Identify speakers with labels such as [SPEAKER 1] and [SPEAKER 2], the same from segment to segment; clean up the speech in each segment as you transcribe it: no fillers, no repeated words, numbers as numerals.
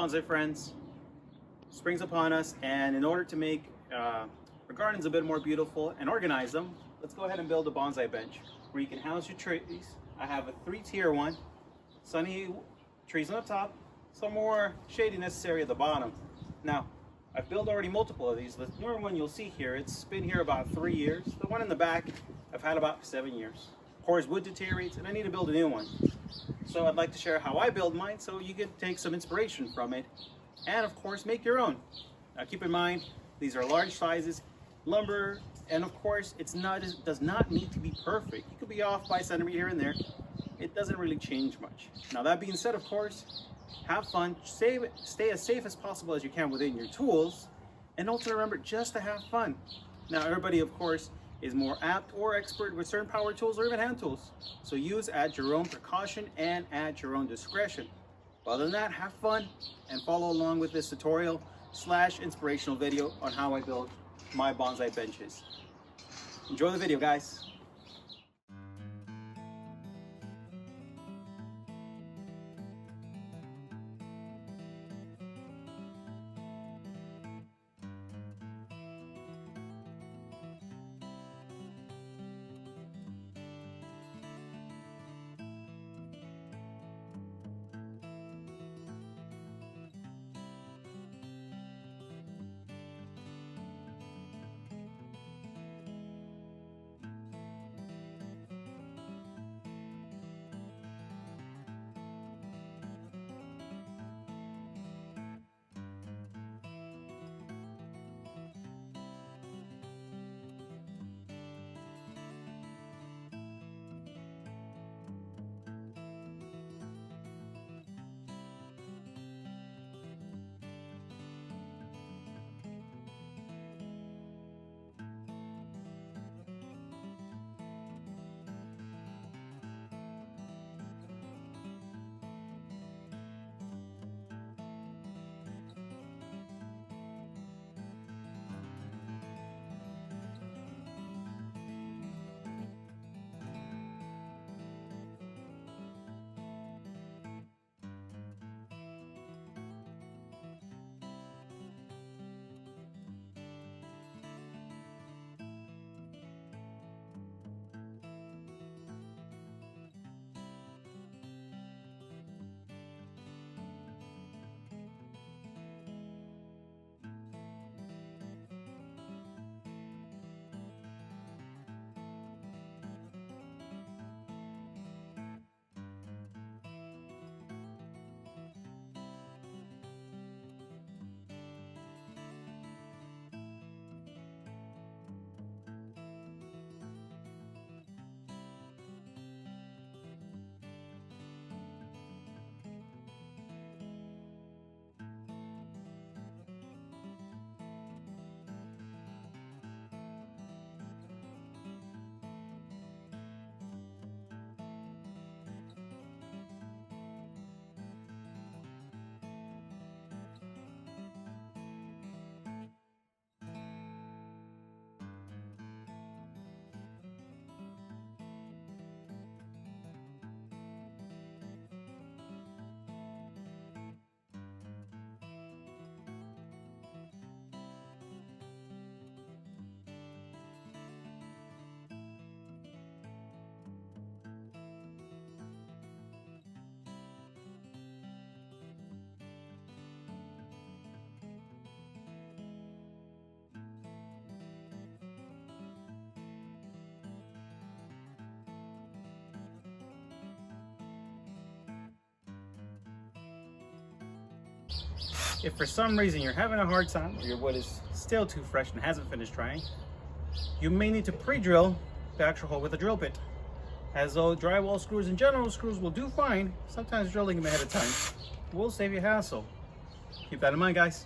[SPEAKER 1] bonsai friends, spring's upon us, and in order to make our gardens a bit more beautiful and organize them, let's go ahead and build a bonsai bench where you can house your trees. I have a 3-tier one, sunny trees on the top, some more shady necessary at the bottom. Now, I've built already multiple of these. The newer one you'll see here, it's been here about 3 years. The one in the back, I've had about 7 years. Of course, wood deteriorates and I need to build a new one. So I'd like to share how I build mine so you can take some inspiration from it and of course make your own. Now keep in mind, these are large sizes, lumber, and of course it does not need to be perfect. You could be off by a centimeter here and there. It doesn't really change much. Now that being said, of course, have fun, stay as safe as possible as you can within your tools, and also remember just to have fun. Now everybody of course is more apt or expert with certain power tools or even hand tools. So use at your own precaution and at your own discretion. Other than that, have fun and follow along with this tutorial / inspirational video on how I build my bonsai benches. Enjoy the video, guys. If for some reason you're having a hard time or your wood is still too fresh and hasn't finished drying, you may need to pre-drill the actual hole with a drill bit. As though drywall screws and general screws will do fine, sometimes drilling them ahead of time will save you hassle. Keep that in mind, guys.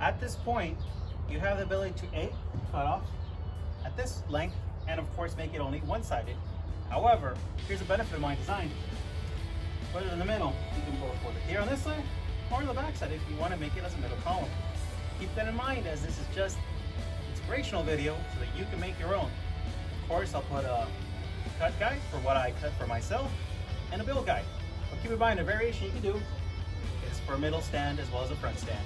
[SPEAKER 1] At this point, you have the ability to A, cut off at this length, and of course make it only one-sided. However, here's a benefit of my design. Put it in the middle. You can both put it here on this side or on the back side if you want to make it as a middle column. Keep that in mind, as this is just inspirational video so that you can make your own. Of course, I'll put a cut guide for what I cut for myself and a build guide. But keep in mind, a variation you can do is for a middle stand as well as a front stand.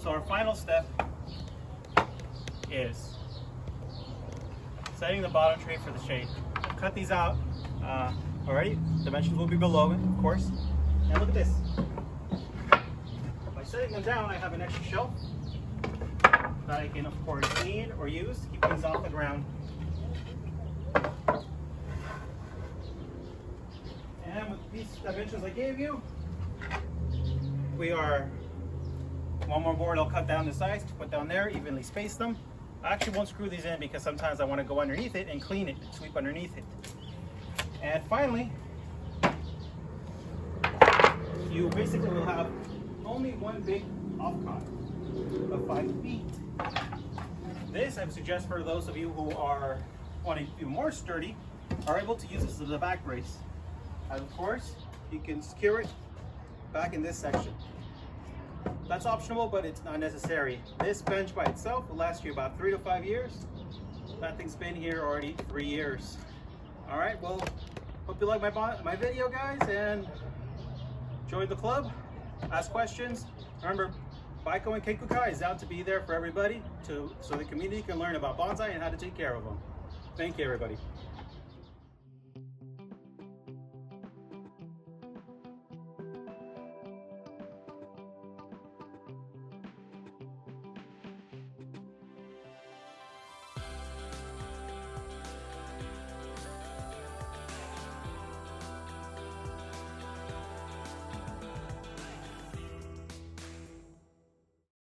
[SPEAKER 1] So our final step is setting the bottom tray for the shade. Cut these out already. Dimensions will be below it, of course. And look at this. By setting them down, I have an extra shelf that I can, of course, clean or use to keep things off the ground. And with these dimensions I gave you, we are one more board I'll cut down the sides to put down there, evenly space them. I actually won't screw these in because sometimes I want to go underneath it and clean it, sweep underneath it. And finally, you basically will have only one big offcut of 5 feet. This I would suggest for those of you who are wanting to be more sturdy, are able to use this as a back brace. And of course, you can secure it back in this section. That's optional, but it's not necessary. This bench by itself will last you about 3 to 5 years. That thing's been here already 3 years. All right, well, hope you like my video, guys, and join the club, ask questions. Remember, Baikoen Bonsai is out to be there for everybody, so the community can learn about bonsai and how to take care of them. Thank you, everybody.